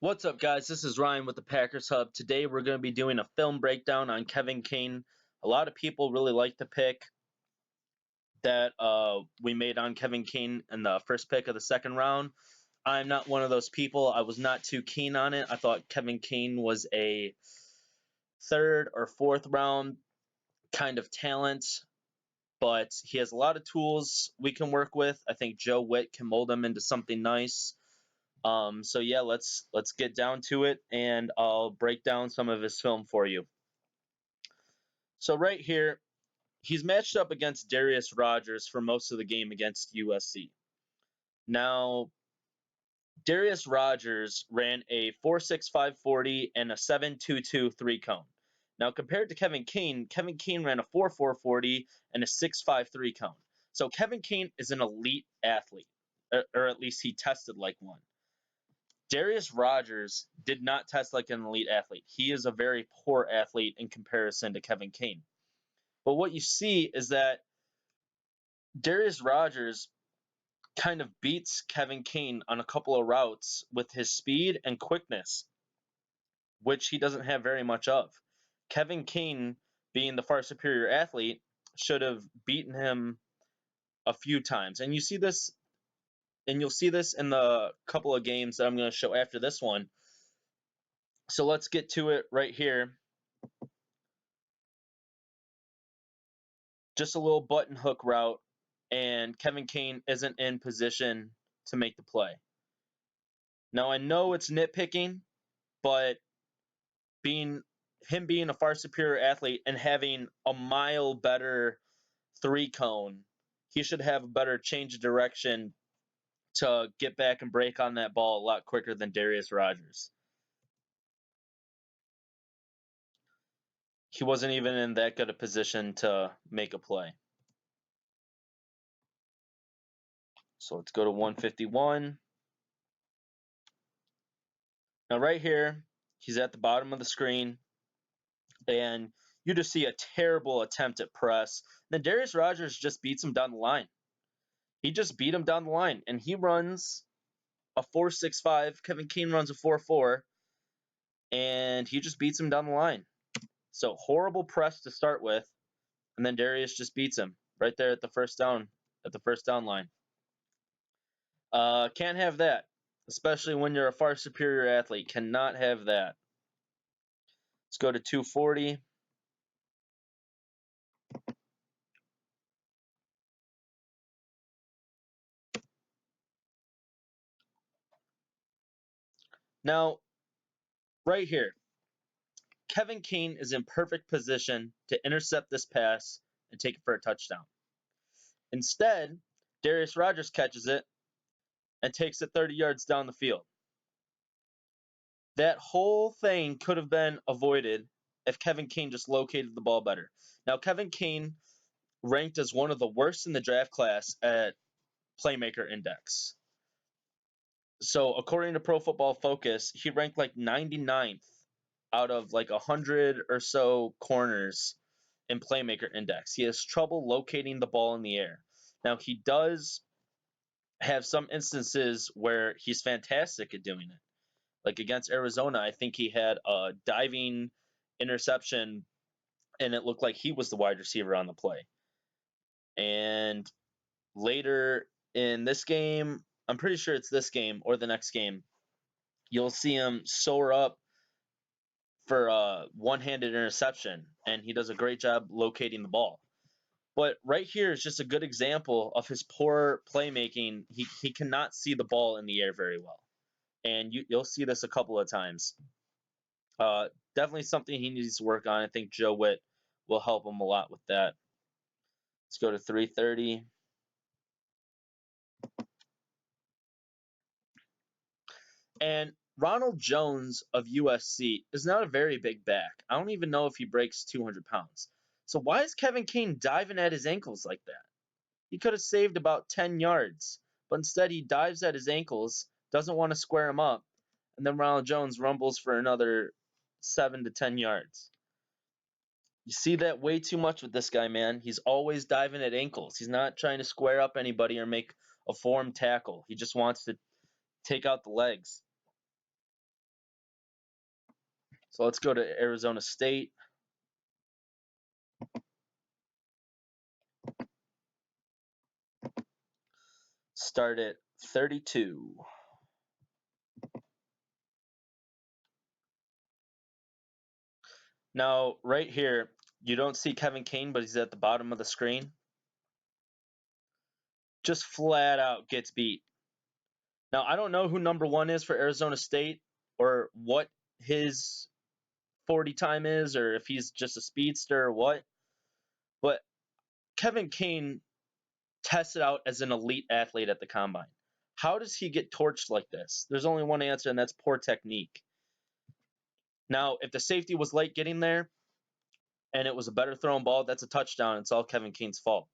What's up, guys? This is Ryan with the Packers Hub. Today we're going to be doing a film breakdown on Kevin King. A lot of people really like the pick that we made on Kevin King in the first pick of the second round. I'm not one of those people. I was not too keen on it. I thought Kevin King was a third or fourth round kind of talent, but he has a lot of tools we can work with. I think Joe Witt can mold him into something nice. So yeah, let's get down to it, and I'll break down some of his film for you. So right here, he's matched up against Darius Rogers for most of the game against USC. Now, Darius Rogers ran a 4.65 40 and a 7.22 3-cone. Now, compared to Kevin King ran a 4.4 40 and a 6.5 3-cone. So Kevin King is an elite athlete, or at least he tested like one. Darius Rogers did not test like an elite athlete. He is a very poor athlete in comparison to Kevin King. But what you see is that Darius Rogers kind of beats Kevin King on a couple of routes with his speed and quickness, which he doesn't have very much of. Kevin King, being the far superior athlete, should have beaten him a few times. And you see this, and you'll see this in the couple of games that I'm going to show after this one. So let's get to it right here. Just a little button hook route, and Kevin King isn't in position to make the play. Now, I know it's nitpicking, but being a far superior athlete and having a mile better 3-cone, he should have a better change of direction to get back and break on that ball a lot quicker than Darius Rogers. He wasn't even in that good a position to make a play. So let's go to 151. Now right here, he's at the bottom of the screen, and you just see a terrible attempt at press. Then Darius Rogers just beats him down the line. He just beat him down the line, and he runs a 4.65. Kevin King runs a 4.4, and he just beats him down the line. So horrible press to start with, and then Darius just beats him right there at the first down line. Can't have that, especially when you're a far superior athlete. Cannot have that. Let's go to 240. Now, right here, Kevin King is in perfect position to intercept this pass and take it for a touchdown. Instead, Darius Rogers catches it and takes it 30 yards down the field. That whole thing could have been avoided if Kevin King just located the ball better. Now, Kevin King ranked as one of the worst in the draft class at Playmaker Index. So, according to Pro Football Focus, he ranked like 99th out of like 100 or so corners in Playmaker Index. He has trouble locating the ball in the air. Now, he does have some instances where he's fantastic at doing it. Like against Arizona, I think he had a diving interception, and it looked like he was the wide receiver on the play. And later in this game, I'm pretty sure it's this game or the next game, you'll see him soar up for a one-handed interception, and he does a great job locating the ball. But right here is just a good example of his poor playmaking. He cannot see the ball in the air very well, and you'll see this a couple of times. Definitely something he needs to work on. I think Joe Witt will help him a lot with that. Let's go to 330. And Ronald Jones of USC is not a very big back. I don't even know if he breaks 200 pounds. So why is Kevin King diving at his ankles like that? He could have saved about 10 yards, but instead he dives at his ankles, doesn't want to square him up, and then Ronald Jones rumbles for another 7 to 10 yards. You see that way too much with this guy, man. He's always diving at ankles. He's not trying to square up anybody or make a form tackle. He just wants to take out the legs. So let's go to Arizona State. Start at 32. Now, right here, you don't see Kevin Kane, but he's at the bottom of the screen. Just flat out gets beat. Now, I don't know who number 1 is for Arizona State or what his 40 time is or if he's just a speedster or what. But Kevin Kane tested out as an elite athlete at the combine. How does he get torched like this? There's only one answer, and that's poor technique. Now, if the safety was late getting there and it was a better thrown ball, that's a touchdown. It's all Kevin Kane's fault.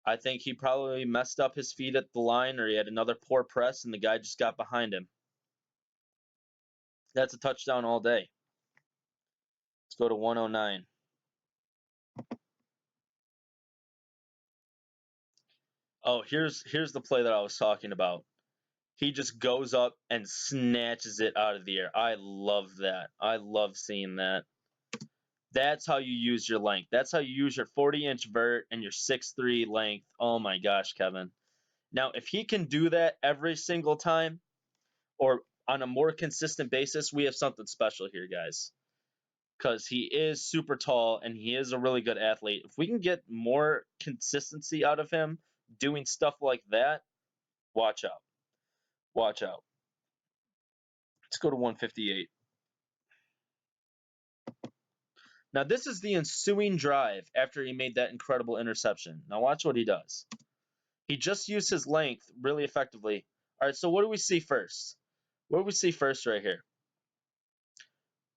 I think he probably messed up his feet at the line or he had another poor press and the guy just got behind him. That's a touchdown all day. Let's go to 109. Oh, here's the play that I was talking about. He just goes up and snatches it out of the air. I love that. I love seeing that. That's how you use your length. That's how you use your 40-inch vert and your 6'3" length. Oh my gosh, Kevin. Now, if he can do that every single time or on a more consistent basis, we have something special here, guys. Because he is super tall and he is a really good athlete. If we can get more consistency out of him doing stuff like that, watch out. Watch out. Let's go to 158. Now, this is the ensuing drive after he made that incredible interception. Now, watch what he does. He just used his length really effectively. All right, so what do we see first? What do we see first right here?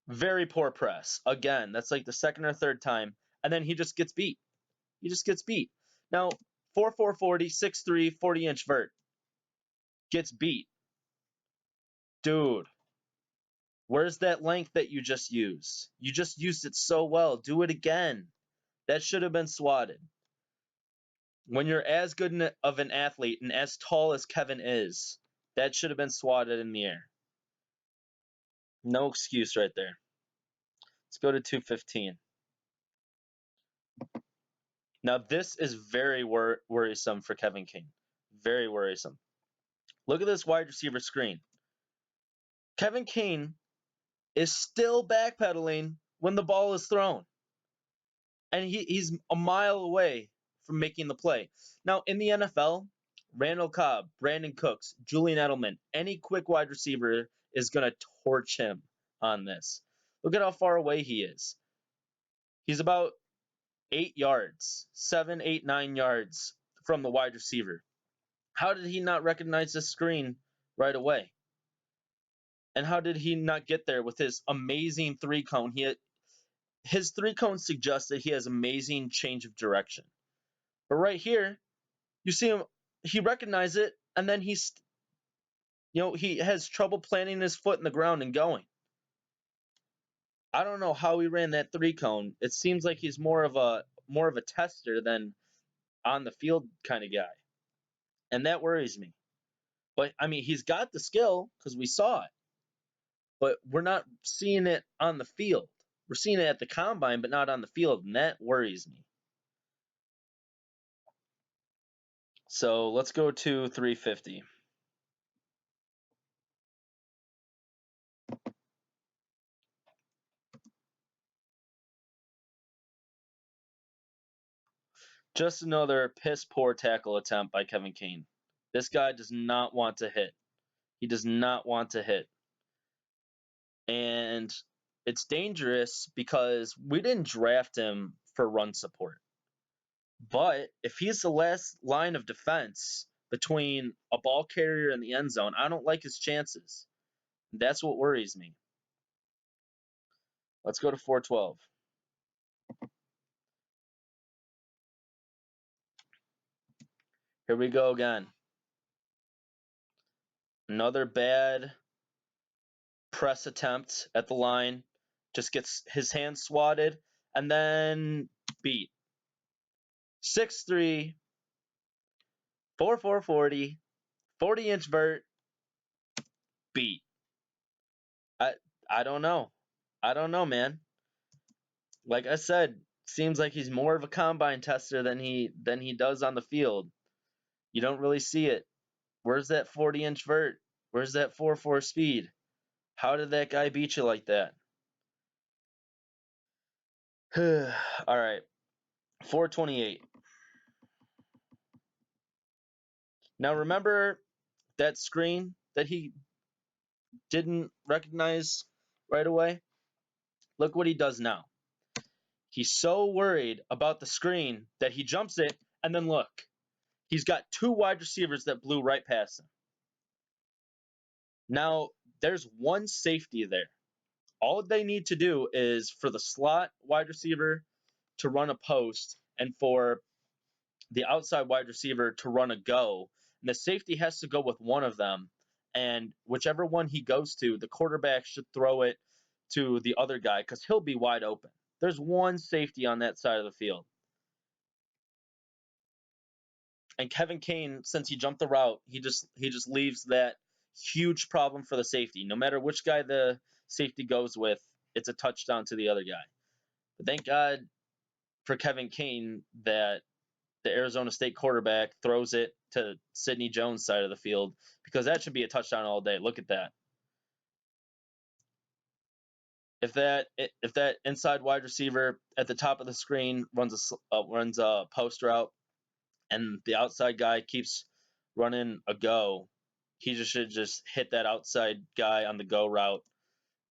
Very poor press. Again, that's like the second or third time. And then he just gets beat. He just gets beat. Now, 4'4", 40, 6'3", 40-inch vert. Gets beat. Dude, where's that length that you just used? You just used it so well. Do it again. That should have been swatted. When you're as good of an athlete and as tall as Kevin is, that should have been swatted in the air. No excuse right there. Let's go to 215. Now, this is very worrisome for Kevin King. Very worrisome. Look at this wide receiver screen. Kevin King is still backpedaling when the ball is thrown. And he's a mile away from making the play. Now, in the NFL, Randall Cobb, Brandon Cooks, Julian Edelman, any quick wide receiver is going to torch him on this. Look at how far away he is. He's about 8 yards, 7, 8, 9 yards from the wide receiver. How did he not recognize the screen right away? And how did he not get there with his amazing 3-cone? His 3-cone suggests that he has amazing change of direction. But right here, you see him, he recognizes it, and then he has trouble planting his foot in the ground and going. I don't know how he ran that 3-cone. It seems like he's more of a tester than on the field kind of guy. And that worries me. But I mean, he's got the skill because we saw it. But we're not seeing it on the field. We're seeing it at the combine, but not on the field, and that worries me. So let's go to 350. Just another piss-poor tackle attempt by Kevin Kane. This guy does not want to hit. He does not want to hit. And it's dangerous because we didn't draft him for run support. But if he's the last line of defense between a ball carrier and the end zone, I don't like his chances. That's what worries me. Let's go to 412. Here we go again. Another bad press attempt at the line. Just gets his hand swatted and then beat. 6'3", 4'4", 40, 40-inch vert, beat. I don't know. I don't know, man. Like I said, seems like he's more of a combine tester than he does on the field. You don't really see it. Where's that 40-inch vert? Where's that 4.4 speed? How did that guy beat you like that? All right, 428. Now remember that screen that he didn't recognize right away? Look what he does now. He's so worried about the screen that he jumps it, and then look, he's got two wide receivers that blew right past him. Now, there's one safety there. All they need to do is for the slot wide receiver to run a post and for the outside wide receiver to run a go. And the safety has to go with one of them. And whichever one he goes to, the quarterback should throw it to the other guy because he'll be wide open. There's one safety on that side of the field. And Kevin Kane, since he jumped the route, he just leaves that huge problem for the safety. No matter which guy the safety goes with, it's a touchdown to the other guy. But thank God for Kevin Kane that the Arizona State quarterback throws it to Sidney Jones' side of the field because that should be a touchdown all day. Look at that. If that inside wide receiver at the top of the screen runs a post route and the outside guy keeps running a go, he should just hit that outside guy on the go route,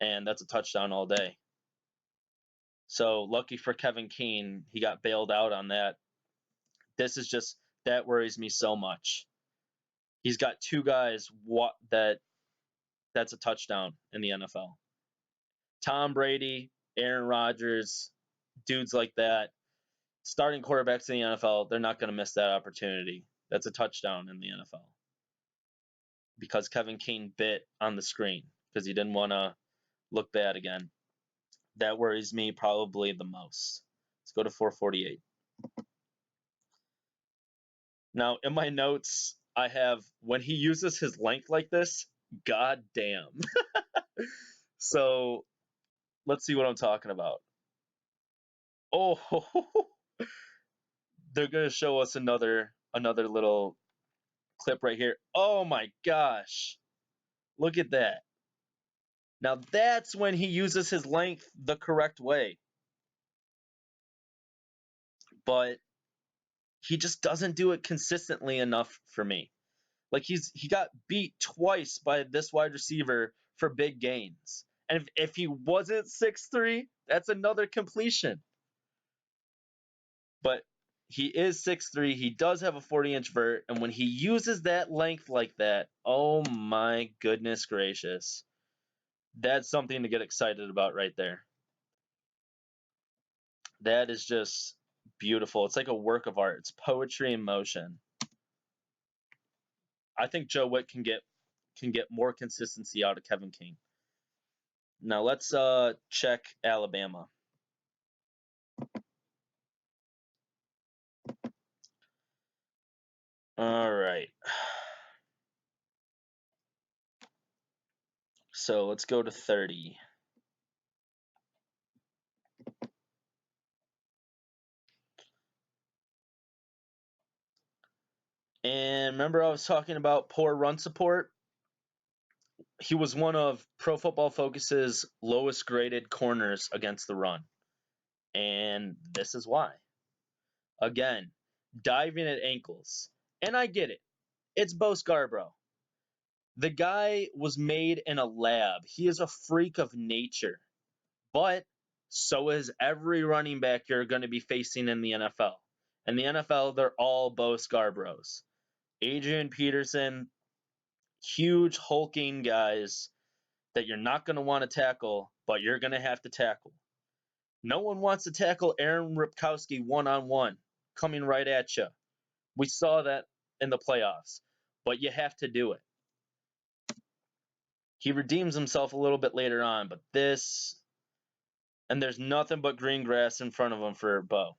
and that's a touchdown all day. So lucky for Kevin Kane, he got bailed out on that. That worries me so much. He's got two guys that's a touchdown in the NFL. Tom Brady, Aaron Rodgers, dudes like that, starting quarterbacks in the NFL, they're not going to miss that opportunity. That's a touchdown in the NFL. Because Kevin Kane bit on the screen because he didn't want to look bad again. That worries me probably the most. Let's go to 448. Now, in my notes, I have when he uses his length like this, god damn. So let's see what I'm talking about. Oh, they're gonna show us another little clip right here. Oh my gosh, look at that. Now that's when he uses his length the correct way, but he just doesn't do it consistently enough for me. Like he got beat twice by this wide receiver for big gains. And if he wasn't 6'3", that's another completion. But he is 6'3". He does have a 40-inch vert, and when he uses that length like that, oh my goodness gracious. That's something to get excited about right there. That is just beautiful. It's like a work of art. It's poetry in motion. I think Joe Witt can get more consistency out of Kevin King. Now let's check Alabama. All right. So let's go to 30. And remember I was talking about poor run support? He was one of Pro Football Focus's lowest graded corners against the run. And this is why. Again, diving at ankles. And I get it. It's Bo Scarborough. The guy was made in a lab. He is a freak of nature. But so is every running back you're going to be facing in the NFL. In the NFL, they're all Bo Scarboroughs. Adrian Peterson, huge hulking guys that you're not going to want to tackle, but you're going to have to tackle. No one wants to tackle Aaron Ripkowski one-on-one, coming right at you. We saw that in the playoffs, but you have to do it. He redeems himself a little bit later on, but this, and there's nothing but green grass in front of him for Bo.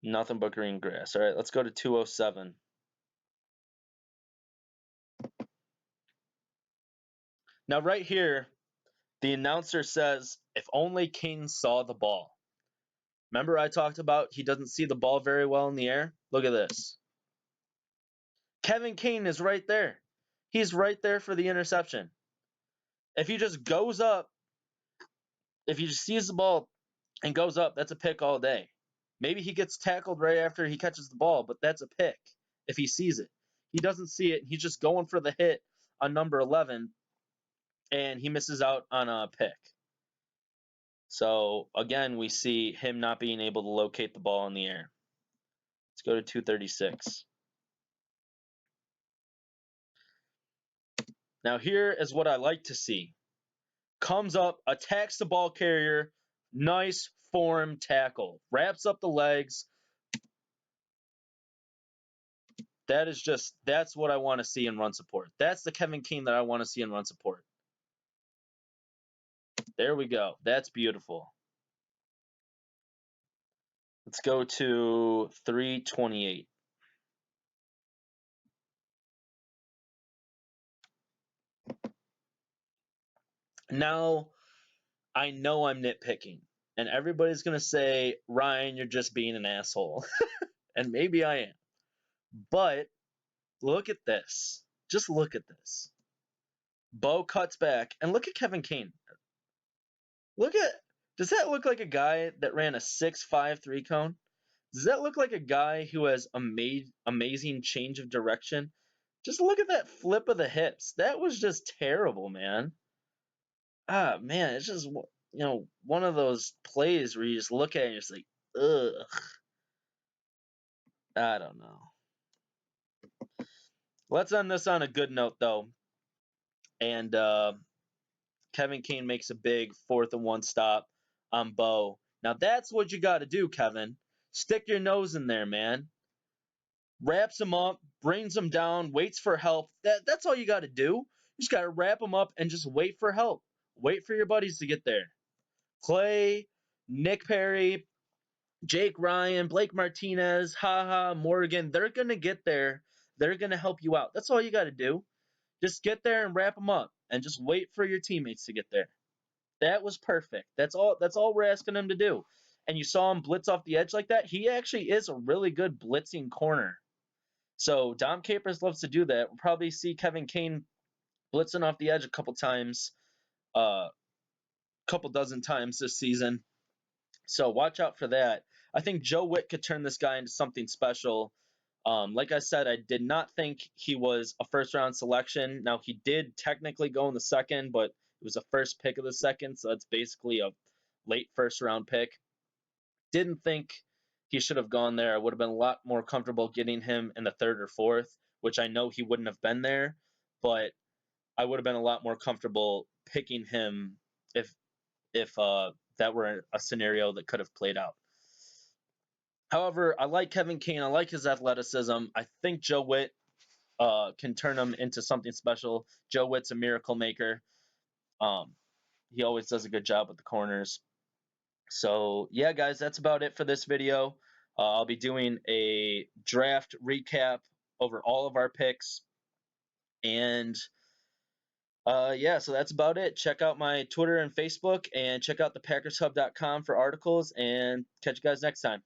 Nothing but green grass. All right, let's go to 207. Now, right here, The announcer says, if only Kane saw the ball. Remember I talked about he doesn't see the ball very well in the air? Look at this. Kevin Kane is right there. He's right there for the interception. If he just goes up, if he just sees the ball and goes up, that's a pick all day. Maybe he gets tackled right after he catches the ball, but that's a pick if he sees it. He doesn't see it. He's just going for the hit on number 11, and he misses out on a pick. So, again, we see him not being able to locate the ball in the air. Let's go to 236. Now, here is what I like to see. Comes up, attacks the ball carrier, nice form tackle, wraps up the legs. That's what I want to see in run support. That's the Kevin Kane that I want to see in run support. There we go. That's beautiful. Let's go to 328. Now, I know I'm nitpicking, and everybody's going to say, Ryan, you're just being an asshole. And maybe I am. But look at this. Just look at this. Bo cuts back, and look at Kevin Kane. Does that look like a guy that ran a 6.5 3-cone? Does that look like a guy who has amazing change of direction? Just look at that flip of the hips. That was just terrible, man. Ah, man, it's just, one of those plays where you just look at it and you're just like, ugh. I don't know. Let's end this on a good note, though. And Kevin Kane makes a big 4th and 1 stop on Bo. Now, that's what you got to do, Kevin. Stick your nose in there, man. Wraps him up, brings him down, waits for help. That's all you got to do. You just got to wrap him up and just wait for help. Wait for your buddies to get there. Clay, Nick Perry, Jake Ryan, Blake Martinez, Morgan, they're going to get there. They're going to help you out. That's all you got to do. Just get there and wrap them up and just wait for your teammates to get there. That was perfect. That's all we're asking him to do. And you saw him blitz off the edge like that. He actually is a really good blitzing corner. So Dom Capers loves to do that. We'll probably see Kevin Kane blitzing off the edge a couple dozen times this season. So watch out for that. I think Joe Witt could turn this guy into something special. Like I said, I did not think he was a first-round selection. Now, he did technically go in the second, but it was a first pick of the second, so that's basically a late first-round pick. Didn't think he should have gone there. I would have been a lot more comfortable getting him in the 3rd or 4th, which I know he wouldn't have been there, but I would have been a lot more comfortable picking him if that were a scenario that could have played out. However, I like Kevin Kane. I like his athleticism. I think Joe Witt can turn him into something special. Joe Witt's a miracle maker. He always does a good job with the corners. So, yeah, guys, that's about it for this video. I'll be doing a draft recap over all of our picks. And, yeah, so that's about it. Check out my Twitter and Facebook, and check out thepackershub.com for articles, and catch you guys next time.